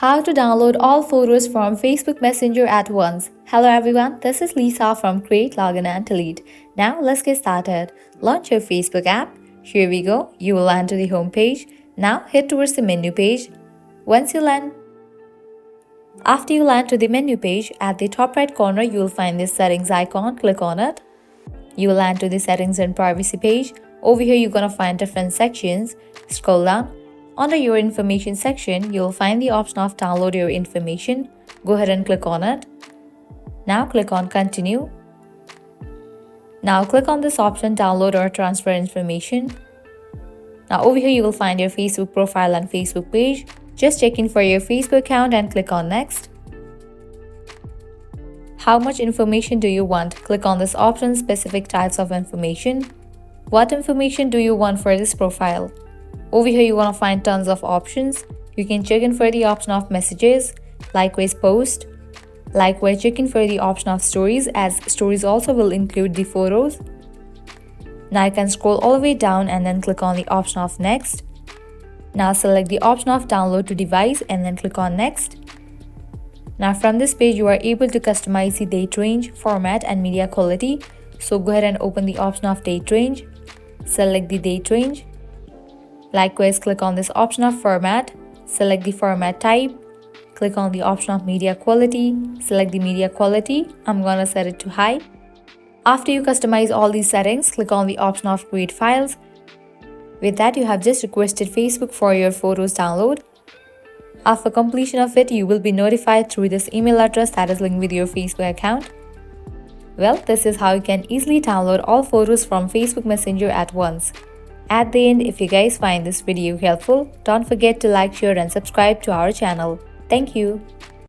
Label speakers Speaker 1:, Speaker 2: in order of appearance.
Speaker 1: How to download all photos from Facebook Messenger at once. Hello everyone, this is Lisa from Create, Login and Delete. Now let's get started. Launch your Facebook app. Here we go. You will land to the home page. Now head towards the menu page. After you land to the menu page, at the top right corner you will find this settings icon. Click on it. You will land to the settings and privacy page. Over here you're gonna find different sections. Scroll down. Under your information section, you'll find the option of download your information. Go ahead and click on it. Now click on continue. Now click on this option download or transfer information. Now over here you will find your Facebook profile and Facebook page. Just check in for your Facebook account and click on next. How much information do you want? Click on this option specific types of information. What information do you want for this profile? Over here, you want to find tons of options. You can check in for the option of messages, likewise post, likewise check in for the option of stories, as stories also will include the photos. Now you can scroll all the way down and then click on the option of next. Now select the option of download to device and then click on next. Now from this page, you are able to customize the date range, format and media quality. So go ahead and open the option of date range. Select the date range. Likewise, click on this option of format, select the format type, click on the option of media quality, select the media quality. I'm gonna set it to high. After you customize all these settings, click on the option of create files. With that, you have just requested Facebook for your photos download. After completion of it, you will be notified through this email address that is linked with your Facebook account. Well, this is how you can easily download all photos from Facebook Messenger at once. At the end, if you guys find this video helpful, don't forget to like, share and subscribe to our channel. Thank you.